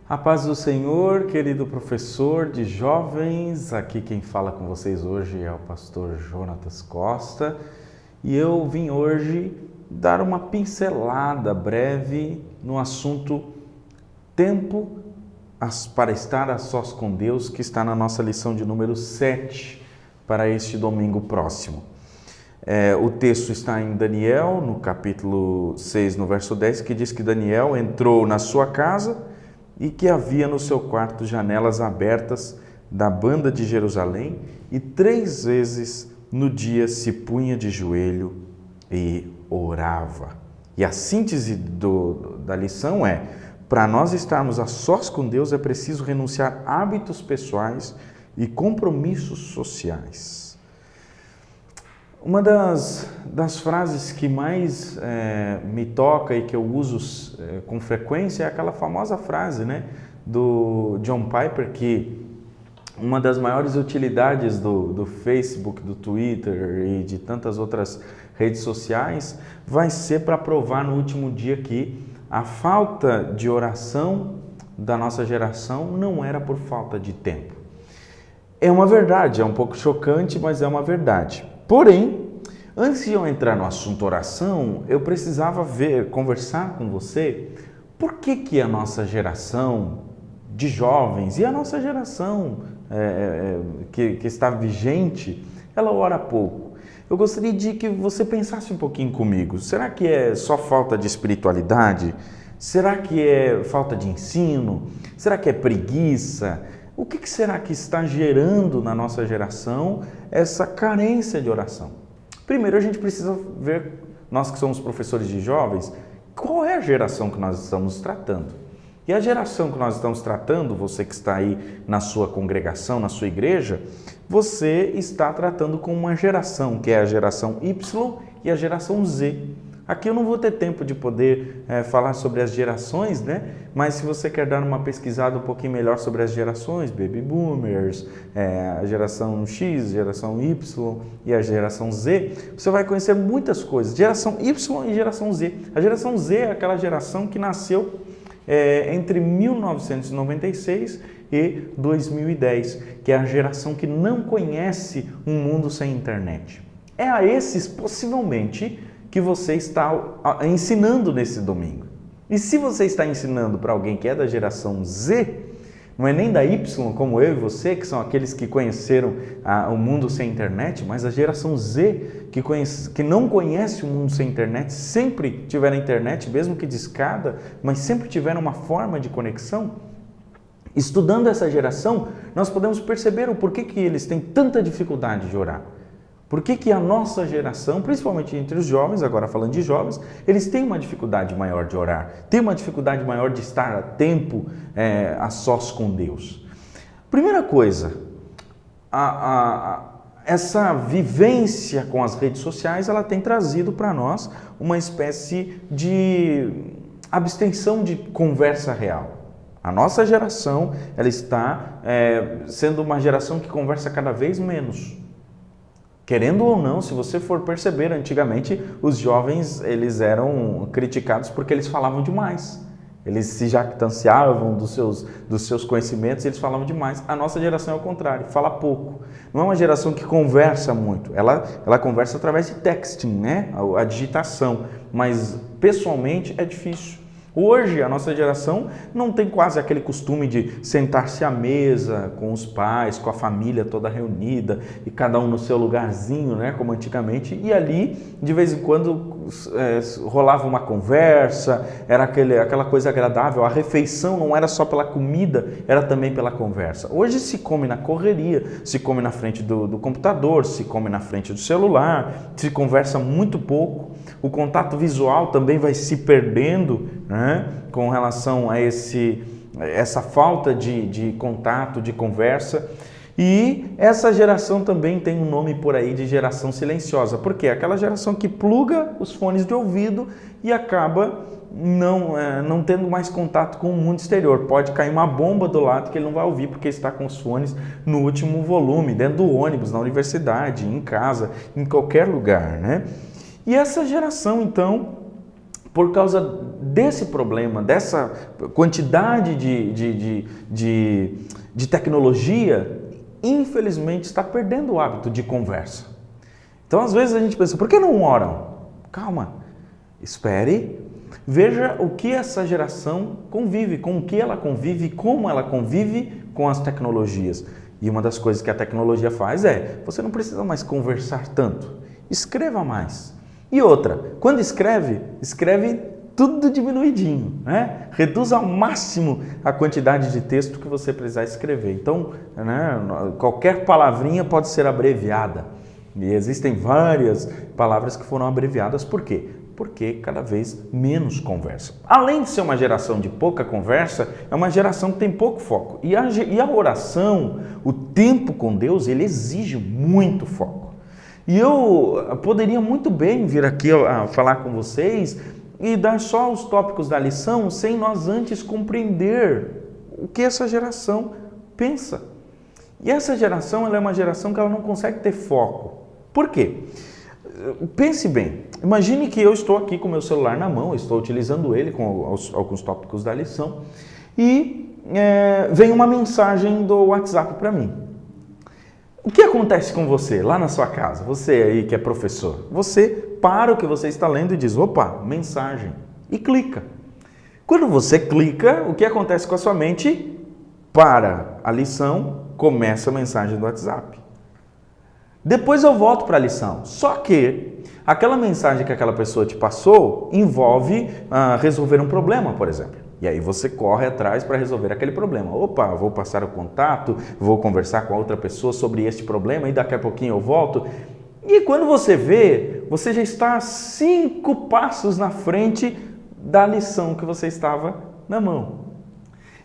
A paz do Senhor, querido professor de jovens, aqui quem fala com vocês hoje é o pastor Jonatas Costa e eu vim hoje dar uma pincelada breve no assunto tempo para estar a sós com Deus, que está na nossa lição de número 7 para este domingo próximo. O texto está em Daniel, no capítulo 6, no verso 10, que diz que Daniel entrou na sua casa e que havia no seu quarto janelas abertas da banda de Jerusalém, e 3 vezes no dia se punha de joelho e orava. E a síntese da lição é: para nós estarmos a sós com Deus é preciso renunciar a hábitos pessoais e compromissos sociais. Uma das frases que mais me toca e que eu uso com frequência é aquela famosa frase, do John Piper, que uma das maiores utilidades do Facebook, do Twitter e de tantas outras redes sociais vai ser para provar no último dia que a falta de oração da nossa geração não era por falta de tempo. É uma verdade, é um pouco chocante, mas é uma verdade. Porém, antes de eu entrar no assunto oração, eu precisava conversar com você por que a nossa geração de jovens e a nossa geração que está vigente, ela ora pouco. Eu gostaria de que você pensasse um pouquinho comigo. Será que é só falta de espiritualidade? Será que é falta de ensino? Será que é preguiça? O que será que está gerando na nossa geração essa carência de oração? Primeiro, a gente precisa ver, nós que somos professores de jovens, qual é a geração que nós estamos tratando. E a geração que nós estamos tratando, você que está aí na sua congregação, na sua igreja, você está tratando com uma geração, que é a geração Y e a geração Z. Aqui eu não vou ter tempo de poder falar sobre as gerações, mas se você quer dar uma pesquisada um pouquinho melhor sobre as gerações, Baby Boomers, a geração X, geração Y e a geração Z, você vai conhecer muitas coisas. Geração Y e geração Z. A geração Z é aquela geração que nasceu entre 1996 e 2010, que é a geração que não conhece um mundo sem internet. É a esses, possivelmente, que você está ensinando nesse domingo. E se você está ensinando para alguém que é da geração Z, não é nem da Y, como eu e você, que são aqueles que conheceram o mundo sem internet, mas a geração Z, que não conhece o mundo sem internet, sempre tiveram internet, mesmo que de escada, mas sempre tiveram uma forma de conexão. Estudando essa geração, nós podemos perceber o porquê que eles têm tanta dificuldade de orar. Por que a nossa geração, principalmente entre os jovens, agora falando de jovens, eles têm uma dificuldade maior de orar, têm uma dificuldade maior de estar a tempo a sós com Deus? Primeira coisa, essa vivência com as redes sociais, ela tem trazido para nós uma espécie de abstenção de conversa real. A nossa geração, ela está sendo uma geração que conversa cada vez menos. Querendo ou não, se você for perceber, antigamente os jovens eles eram criticados porque eles falavam demais. Eles se jactanciavam dos seus conhecimentos, eles falavam demais. A nossa geração é o contrário, fala pouco. Não é uma geração que conversa muito, ela conversa através de texting, a digitação, mas pessoalmente é difícil. Hoje, a nossa geração não tem quase aquele costume de sentar-se à mesa com os pais, com a família toda reunida e cada um no seu lugarzinho, como antigamente. E ali, de vez em quando, rolava uma conversa, era aquela coisa agradável. A refeição não era só pela comida, era também pela conversa. Hoje se come na correria, se come na frente do computador, se come na frente do celular, se conversa muito pouco. O contato visual também vai se perdendo, com relação a essa falta de contato, de conversa. E essa geração também tem um nome por aí de geração silenciosa. Por quê? Aquela geração que pluga os fones de ouvido e acaba não tendo mais contato com o mundo exterior. Pode cair uma bomba do lado que ele não vai ouvir porque está com os fones no último volume, dentro do ônibus, na universidade, em casa, em qualquer lugar, E essa geração, então, por causa desse problema, dessa quantidade de tecnologia, infelizmente está perdendo o hábito de conversa. Então, às vezes a gente pensa, por que não oram? Calma, espere, veja o que essa geração convive, com o que ela convive, como ela convive com as tecnologias. E uma das coisas que a tecnologia faz você não precisa mais conversar tanto, escreva mais. E outra, quando escreve tudo diminuidinho, né? Reduz ao máximo a quantidade de texto que você precisar escrever. Então, né, qualquer palavrinha pode ser abreviada. E existem várias palavras que foram abreviadas. Por quê? Porque cada vez menos conversa. Além de ser uma geração de pouca conversa, é uma geração que tem pouco foco. E a oração, o tempo com Deus, ele exige muito foco. E eu poderia muito bem vir aqui a falar com vocês e dar só os tópicos da lição sem nós antes compreender o que essa geração pensa. E essa geração, ela é uma geração que ela não consegue ter foco. Por quê? Pense bem, imagine que eu estou aqui com o meu celular na mão, estou utilizando ele com alguns tópicos da lição e vem uma mensagem do WhatsApp para mim. O que acontece com você lá na sua casa? Você aí que é professor, você para o que você está lendo e diz, opa, mensagem, e clica. Quando você clica, o que acontece com a sua mente? Para a lição, começa a mensagem do WhatsApp. Depois eu volto para a lição, só que aquela mensagem que aquela pessoa te passou envolve resolver um problema, por exemplo. E aí você corre atrás para resolver aquele problema. Opa, vou passar o contato, vou conversar com a outra pessoa sobre este problema e daqui a pouquinho eu volto. E quando você vê, você já está 5 passos na frente da lição que você estava na mão.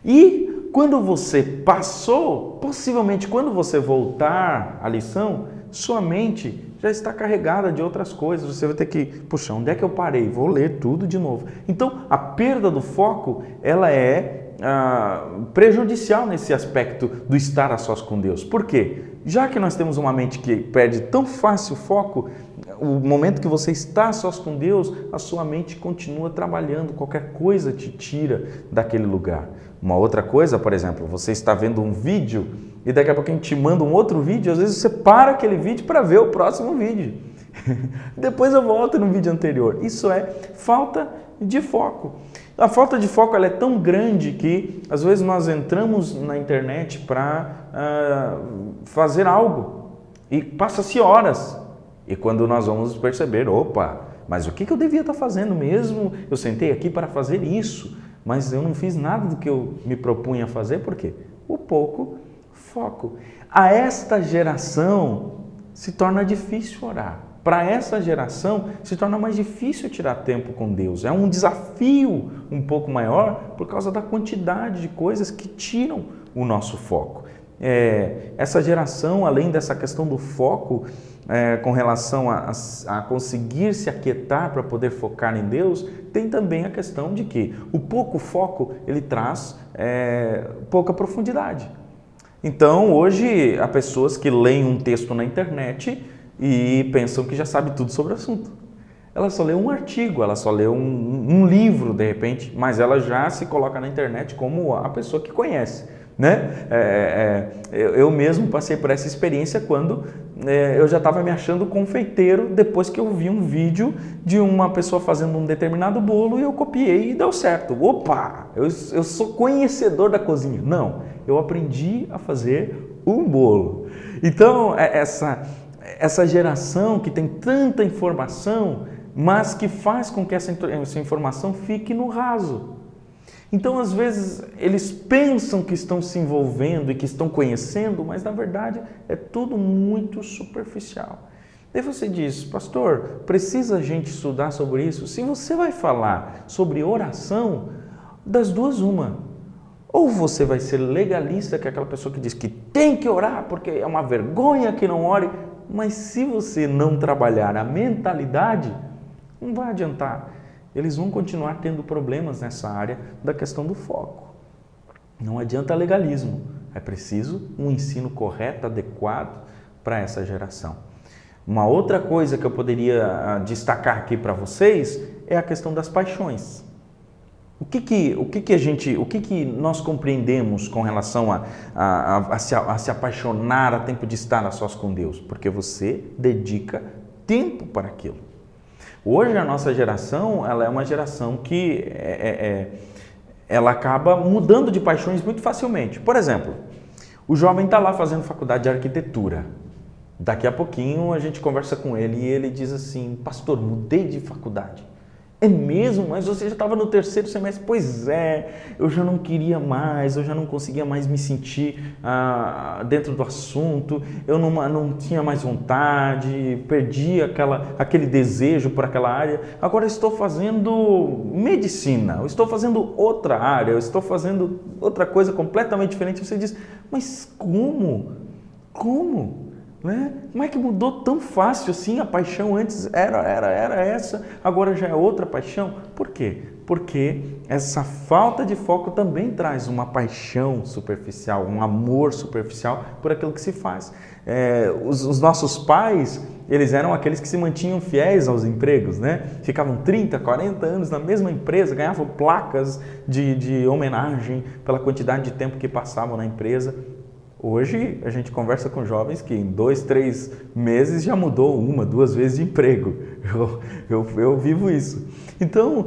E quando você passou, possivelmente quando você voltar à lição, sua mente já está carregada de outras coisas. Você vai ter que, puxa, onde é que eu parei? Vou ler tudo de novo. Então, a perda do foco, ela é prejudicial nesse aspecto do estar a sós com Deus. Por quê? Já que nós temos uma mente que perde tão fácil o foco, o momento que você está a sós com Deus, a sua mente continua trabalhando, qualquer coisa te tira daquele lugar. Uma outra coisa, por exemplo, você está vendo um vídeo e daqui a pouco a gente te manda um outro vídeo, às vezes você para aquele vídeo para ver o próximo vídeo. Depois eu volto no vídeo anterior. Isso é falta de foco. A falta de foco ela é tão grande que às vezes nós entramos na internet para fazer algo e passa-se horas. E quando nós vamos perceber, opa, mas o que eu devia estar fazendo mesmo? Eu sentei aqui para fazer isso, mas eu não fiz nada do que eu me propunha a fazer, por quê? O pouco foco. A esta geração se torna difícil orar. Para essa geração se torna mais difícil tirar tempo com Deus. É um desafio um pouco maior por causa da quantidade de coisas que tiram o nosso foco. Essa geração, além dessa questão do foco, com relação a conseguir se aquietar para poder focar em Deus, tem também a questão de que o pouco foco ele traz pouca profundidade. Então, hoje, há pessoas que leem um texto na internet e pensam que já sabe tudo sobre o assunto. Ela só lê um artigo, ela só lê um livro, de repente, mas ela já se coloca na internet como a pessoa que conhece, né? Eu mesmo passei por essa experiência quando eu já estava me achando confeiteiro depois que eu vi um vídeo de uma pessoa fazendo um determinado bolo e eu copiei e deu certo. Opa, eu sou conhecedor da cozinha. Não, eu aprendi a fazer um bolo. Então, essa geração que tem tanta informação, mas que faz com que essa informação fique no raso. Então, às vezes, eles pensam que estão se envolvendo e que estão conhecendo, mas, na verdade, é tudo muito superficial. Daí você diz, pastor, precisa a gente estudar sobre isso? Se você vai falar sobre oração, das duas uma. Ou você vai ser legalista, que é aquela pessoa que diz que tem que orar porque é uma vergonha que não ore, mas se você não trabalhar a mentalidade, não vai adiantar. Eles vão continuar tendo problemas nessa área da questão do foco. Não adianta legalismo, é preciso um ensino correto, adequado para essa geração. Uma outra coisa que eu poderia destacar aqui para vocês é a questão das paixões. O que nós compreendemos com relação a se apaixonar, a tempo de estar a sós com Deus? Porque você dedica tempo para aquilo. Hoje a nossa geração, ela é uma geração que ela acaba mudando de paixões muito facilmente. Por exemplo, o jovem está lá fazendo faculdade de arquitetura. Daqui a pouquinho a gente conversa com ele e ele diz assim: pastor, mudei de faculdade. É mesmo? Mas você já estava no terceiro semestre? Pois é, eu já não queria mais, eu já não conseguia mais me sentir dentro do assunto, eu não tinha mais vontade, perdi aquele desejo por aquela área. Agora eu estou fazendo medicina, eu estou fazendo outra área, eu estou fazendo outra coisa completamente diferente. Você diz: mas como? Como? Né? Como é que mudou tão fácil assim? A paixão antes era essa, agora já é outra paixão. Por quê? Porque essa falta de foco também traz uma paixão superficial, um amor superficial por aquilo que se faz. Os nossos pais, eles eram aqueles que se mantinham fiéis aos empregos, né? Ficavam 30, 40 anos na mesma empresa, ganhavam placas de homenagem pela quantidade de tempo que passavam na empresa. Hoje a gente conversa com jovens que em 2, 3 meses já mudou 1, 2 vezes de emprego. Eu vivo isso. Então,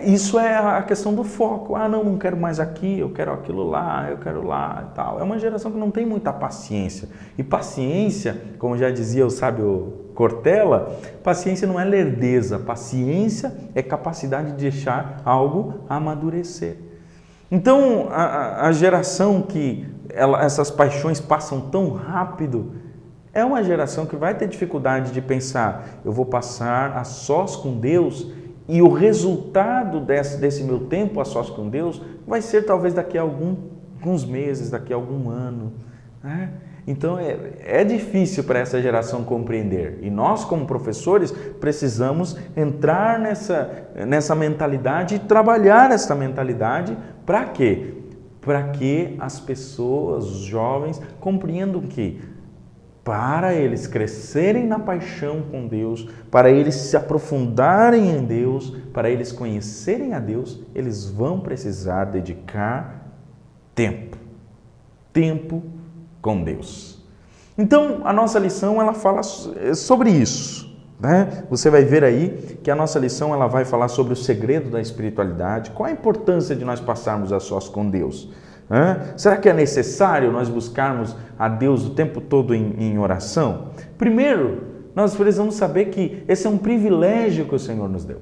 isso é a questão do foco. Não quero mais aqui, eu quero aquilo lá, eu quero lá e tal. É uma geração que não tem muita paciência. E paciência, como já dizia o sábio Cortella, paciência não é lerdeza. Paciência é capacidade de deixar algo amadurecer. Então, a geração que essas paixões passam tão rápido, é uma geração que vai ter dificuldade de pensar: eu vou passar a sós com Deus, e o resultado desse meu tempo a sós com Deus vai ser talvez daqui a alguns meses, daqui a algum ano, né? Então é difícil para essa geração compreender, e nós como professores precisamos entrar nessa mentalidade e trabalhar essa mentalidade. Para quê? Para que as pessoas, os jovens, compreendam que para eles crescerem na paixão com Deus, para eles se aprofundarem em Deus, para eles conhecerem a Deus, eles vão precisar dedicar tempo com Deus. Então, a nossa lição, ela fala sobre isso, né? Você vai ver aí que a nossa lição, ela vai falar sobre o segredo da espiritualidade. Qual a importância de nós passarmos a sós com Deus? Será que é necessário nós buscarmos a Deus o tempo todo em oração? Primeiro, nós precisamos saber que esse é um privilégio que o Senhor nos deu.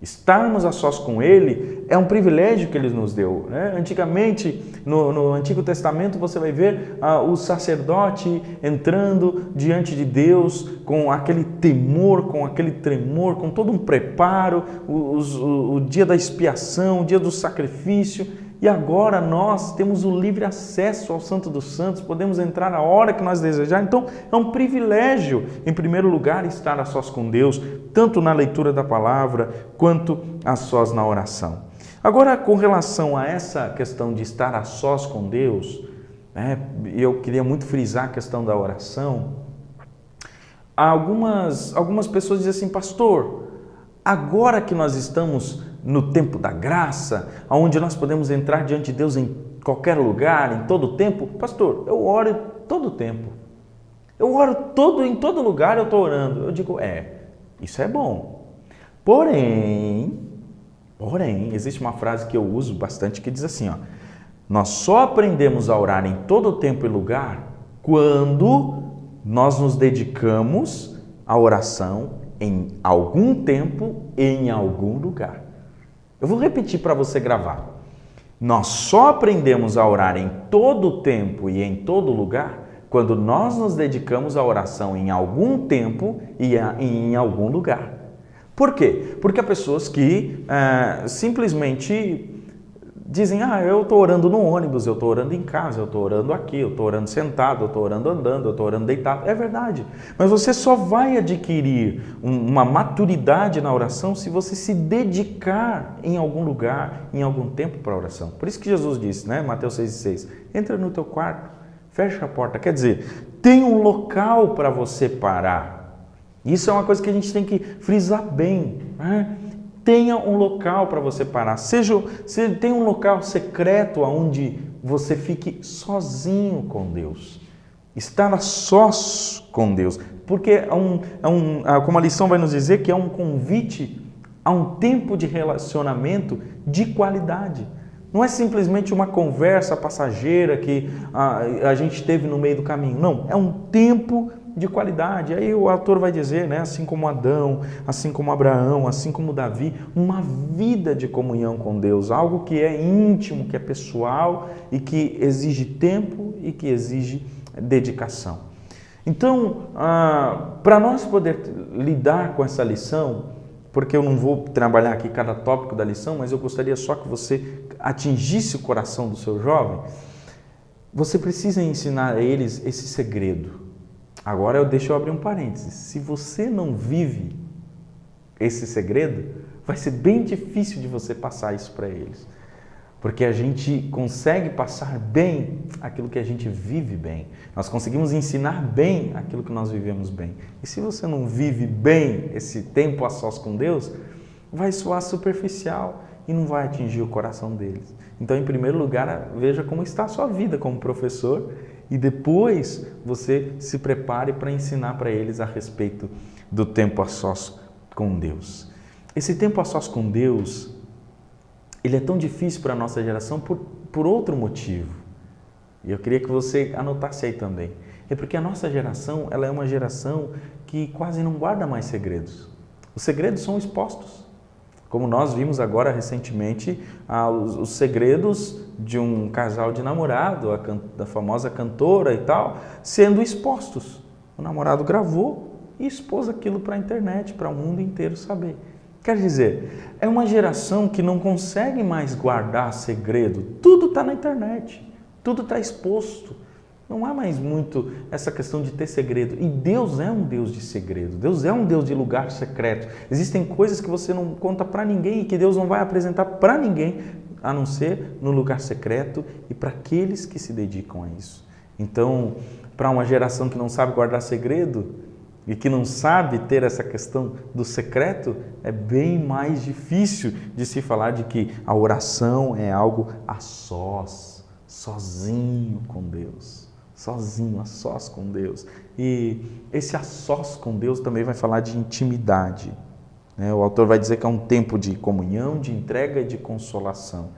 Estarmos a sós com Ele é um privilégio que Ele nos deu, né? Antigamente, no Antigo Testamento, você vai ver o sacerdote entrando diante de Deus com aquele temor, com aquele tremor, com todo um preparo, o dia da expiação, o dia do sacrifício. E agora nós temos o livre acesso ao Santo dos Santos, podemos entrar a hora que nós desejarmos. Então é um privilégio, em primeiro lugar, estar a sós com Deus, tanto na leitura da palavra, quanto a sós na oração. Agora, com relação a essa questão de estar a sós com Deus, eu queria muito frisar a questão da oração. Algumas pessoas dizem assim: pastor, agora que nós estamos no tempo da graça, onde nós podemos entrar diante de Deus em qualquer lugar, em todo tempo, pastor, eu oro todo tempo. Eu oro em todo lugar, eu estou orando. Eu digo, isso é bom. Porém, existe uma frase que eu uso bastante que diz assim, nós só aprendemos a orar em todo tempo e lugar quando nós nos dedicamos à oração em algum tempo e em algum lugar. Eu vou repetir para você gravar. Nós só aprendemos a orar em todo tempo e em todo lugar quando nós nos dedicamos à oração em algum tempo e em algum lugar. Por quê? Porque há pessoas que simplesmente dizem, eu estou orando no ônibus, eu estou orando em casa, eu estou orando aqui, eu estou orando sentado, eu estou orando andando, eu estou orando deitado. É verdade, mas você só vai adquirir uma maturidade na oração se você se dedicar em algum lugar, em algum tempo para a oração. Por isso que Jesus disse, Mateus 6,6, entra no teu quarto, fecha a porta. Quer dizer, tem um local para você parar. Isso é uma coisa que a gente tem que frisar bem, tenha um local para você parar. Tenha um local secreto onde você fique sozinho com Deus. Estar a sós com Deus. Porque como a lição vai nos dizer, que é um convite a um tempo de relacionamento de qualidade. Não é simplesmente uma conversa passageira que a gente teve no meio do caminho. Não, é um tempo de qualidade. Aí o autor vai dizer, né, assim como Adão, assim como Abraão, assim como Davi, uma vida de comunhão com Deus, algo que é íntimo, que é pessoal e que exige tempo e que exige dedicação. Então, para nós poder lidar com essa lição, porque eu não vou trabalhar aqui cada tópico da lição, mas eu gostaria só que você atingisse o coração do seu jovem, você precisa ensinar a eles esse segredo. Agora deixa eu abrir um parênteses. Se você não vive esse segredo, vai ser bem difícil de você passar isso para eles. Porque a gente consegue passar bem aquilo que a gente vive bem. Nós conseguimos ensinar bem aquilo que nós vivemos bem. E se você não vive bem esse tempo a sós com Deus, vai soar superficial e não vai atingir o coração deles. Então, em primeiro lugar, veja como está a sua vida como professor e depois você se prepare para ensinar para eles a respeito do tempo a sós com Deus. Esse tempo a sós com Deus, ele é tão difícil para a nossa geração por outro motivo. E eu queria que você anotasse aí também. É porque a nossa geração, ela é uma geração que quase não guarda mais segredos. Os segredos são expostos. Como nós vimos agora recentemente, os segredos de um casal de namorado, da famosa cantora e tal, sendo expostos. O namorado gravou e expôs aquilo para a internet, para o mundo inteiro saber. Quer dizer, é uma geração que não consegue mais guardar segredo. Tudo está na internet, tudo está exposto. Não há mais muito essa questão de ter segredo. E Deus é um Deus de segredo. Deus é um Deus de lugar secreto. Existem coisas que você não conta para ninguém e que Deus não vai apresentar para ninguém, a não ser no lugar secreto e para aqueles que se dedicam a isso. Então, para uma geração que não sabe guardar segredo e que não sabe ter essa questão do secreto, é bem mais difícil de se falar de que a oração é algo a sós, sozinho com Deus. Sozinho, a sós com Deus. E esse a sós com Deus também vai falar de intimidade. Né? O autor vai dizer que é um tempo de comunhão, de entrega e de consolação.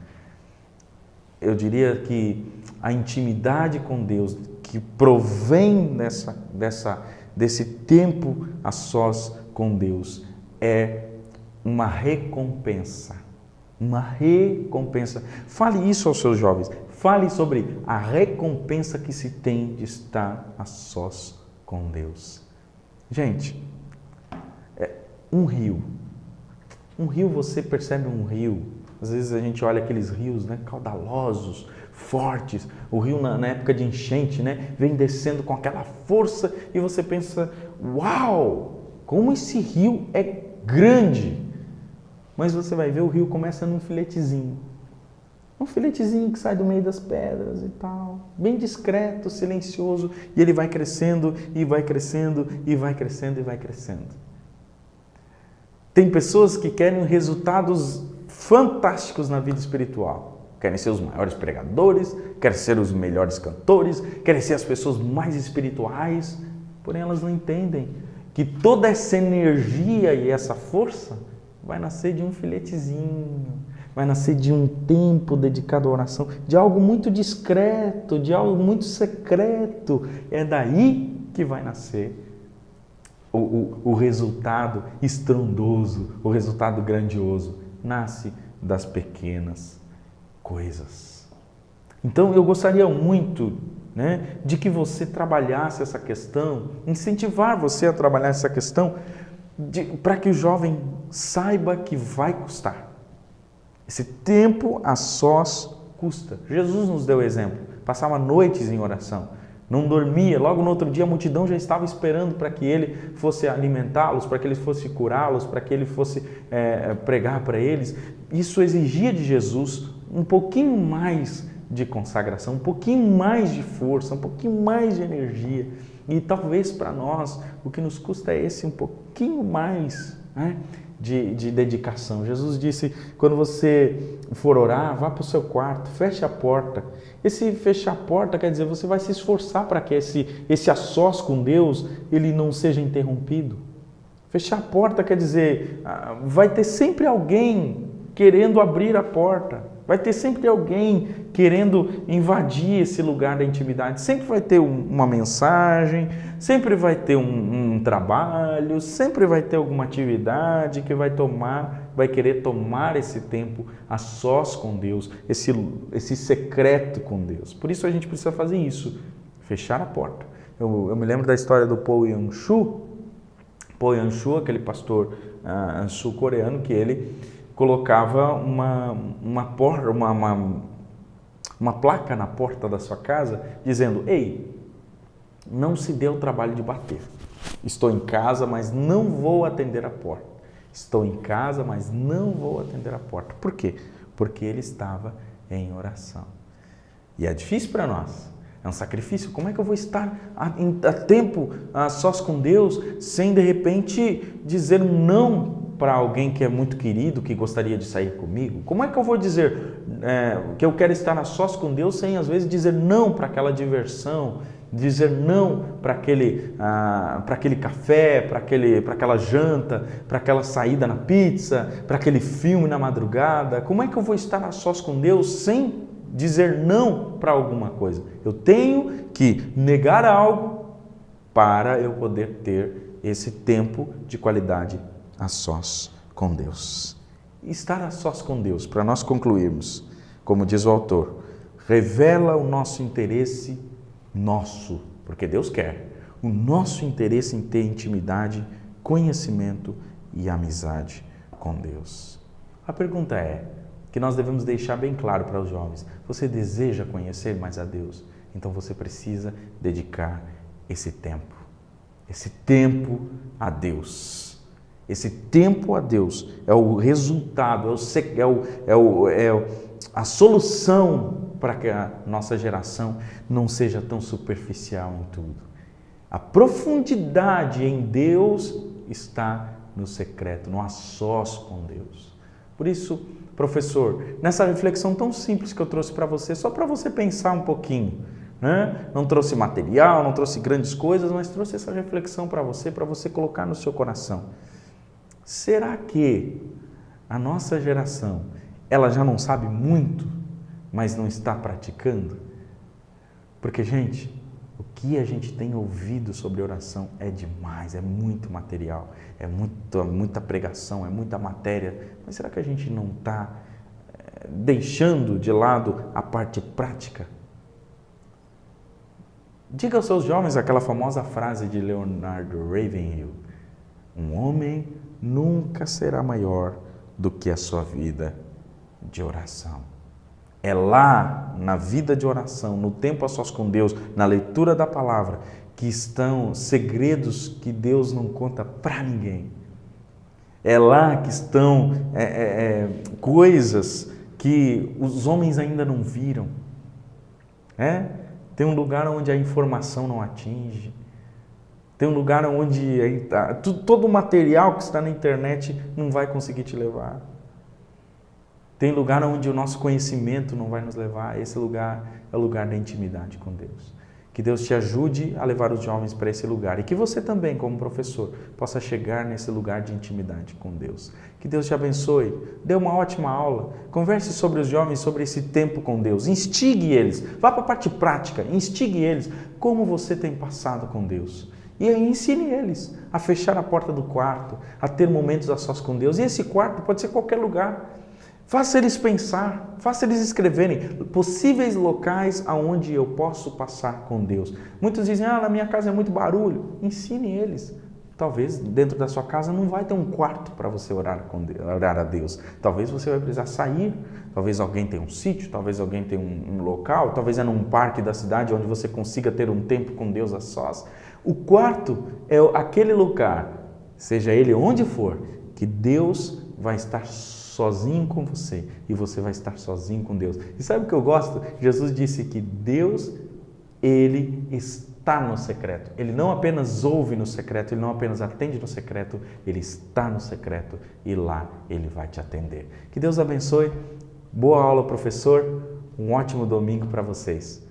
Eu diria que a intimidade com Deus que provém desse tempo a sós com Deus é uma recompensa. Uma recompensa. Fale isso aos seus jovens. Fale sobre a recompensa que se tem de estar a sós com Deus. Gente, um rio. Um rio, você percebe um rio. Às vezes a gente olha aqueles rios, né, caudalosos, fortes. O rio na época de enchente, né, vem descendo com aquela força e você pensa, uau, como esse rio é grande. Mas você vai ver, o rio começa num filetezinho. Um filetezinho que sai do meio das pedras e tal, bem discreto, silencioso, e ele vai crescendo, e vai crescendo, e vai crescendo, e vai crescendo. Tem pessoas que querem resultados fantásticos na vida espiritual. Querem ser os maiores pregadores, querem ser os melhores cantores, querem ser as pessoas mais espirituais, porém elas não entendem que toda essa energia e essa força vai nascer de um filetezinho, vai nascer de um tempo dedicado à oração, de algo muito discreto, de algo muito secreto. É daí que vai nascer o resultado estrondoso, o resultado grandioso. Nasce das pequenas coisas. Então eu gostaria muito, né, de que você trabalhasse essa questão, incentivar você a trabalhar essa questão, para que o jovem saiba que vai custar. Esse tempo a sós custa. Jesus nos deu exemplo. Passava noites em oração. Não dormia. Logo no outro dia a multidão já estava esperando para que ele fosse alimentá-los, para que ele fosse curá-los, para que ele fosse pregar para eles. Isso exigia de Jesus um pouquinho mais de consagração, um pouquinho mais de força, um pouquinho mais de energia. E talvez para nós o que nos custa é esse um pouquinho mais, né, de dedicação. Jesus disse, quando você for orar, vá para o seu quarto, feche a porta. Esse fechar a porta quer dizer, você vai se esforçar para que esse a sós com Deus, ele não seja interrompido. Fechar a porta quer dizer, vai ter sempre alguém querendo abrir a porta. Vai ter sempre alguém querendo invadir esse lugar da intimidade. Sempre vai ter uma mensagem, sempre vai ter um trabalho, sempre vai ter alguma atividade que vai querer tomar esse tempo a sós com Deus, esse secreto com Deus. Por isso a gente precisa fazer isso, fechar a porta. Eu me lembro da história do Po Yanshu. Po Yanshu, aquele pastor sul-coreano, que ele colocava uma placa na porta da sua casa dizendo, ei, não se dê o trabalho de bater. Estou em casa, mas não vou atender a porta. Estou em casa, mas não vou atender a porta. Por quê? Porque ele estava em oração. E é difícil para nós. É um sacrifício. Como é que eu vou estar a tempo a sós com Deus sem de repente dizer um não para alguém que é muito querido, que gostaria de sair comigo? Como é que eu vou dizer que eu quero estar a sós com Deus sem às vezes dizer não para aquela diversão, dizer não para aquele café, para aquela janta, para aquela saída na pizza, para aquele filme na madrugada? Como é que eu vou estar a sós com Deus sem dizer não para alguma coisa? Eu tenho que negar algo para eu poder ter esse tempo de qualidade a sós com Deus. Estar a sós com Deus, para nós concluirmos, como diz o autor, revela o nosso interesse, porque Deus quer, o nosso interesse em ter intimidade, conhecimento e amizade com Deus. A pergunta é, que nós devemos deixar bem claro para os jovens, você deseja conhecer mais a Deus? Então você precisa dedicar esse tempo a Deus. Esse tempo a Deus é o resultado, a solução para que a nossa geração não seja tão superficial em tudo. A profundidade em Deus está no secreto, no a sós com Deus. Por isso, professor, nessa reflexão tão simples que eu trouxe para você, só para você pensar um pouquinho, né? Não trouxe material, não trouxe grandes coisas, mas trouxe essa reflexão para você colocar no seu coração. Será que a nossa geração, ela já não sabe muito, mas não está praticando? Porque, gente, o que a gente tem ouvido sobre oração é demais, é muito material, é muita pregação, é muita matéria, mas será que a gente não está deixando de lado a parte prática? Diga aos seus jovens aquela famosa frase de Leonard Ravenhill: um homem nunca será maior do que a sua vida de oração. É lá, na vida de oração, no tempo a sós com Deus, na leitura da palavra, que estão segredos que Deus não conta para ninguém. É lá que estão coisas que os homens ainda não viram. Tem um lugar onde a informação não atinge. Tem um lugar onde todo o material que está na internet não vai conseguir te levar. Tem lugar onde o nosso conhecimento não vai nos levar. Esse lugar é o lugar da intimidade com Deus. Que Deus te ajude a levar os jovens para esse lugar. E que você também, como professor, possa chegar nesse lugar de intimidade com Deus. Que Deus te abençoe. Dê uma ótima aula. Converse sobre os jovens, sobre esse tempo com Deus. Instigue eles. Vá para a parte prática. Instigue eles. Como você tem passado com Deus. E aí ensine eles a fechar a porta do quarto, a ter momentos a sós com Deus. E esse quarto pode ser qualquer lugar. Faça eles pensar, faça eles escreverem possíveis locais aonde eu posso passar com Deus. Muitos dizem, na minha casa é muito barulho. Ensine eles. Talvez dentro da sua casa não vai ter um quarto para você orar a Deus. Talvez você vai precisar sair. Talvez alguém tenha um sítio, talvez alguém tenha um local, talvez é num parque da cidade onde você consiga ter um tempo com Deus a sós. O quarto é aquele lugar, seja ele onde for, que Deus vai estar sozinho com você e você vai estar sozinho com Deus. E sabe o que eu gosto? Jesus disse que Deus, Ele está está no secreto. Ele não apenas ouve no secreto, ele não apenas atende no secreto, ele está no secreto e lá ele vai te atender. Que Deus abençoe. Boa aula, professor. Um ótimo domingo para vocês.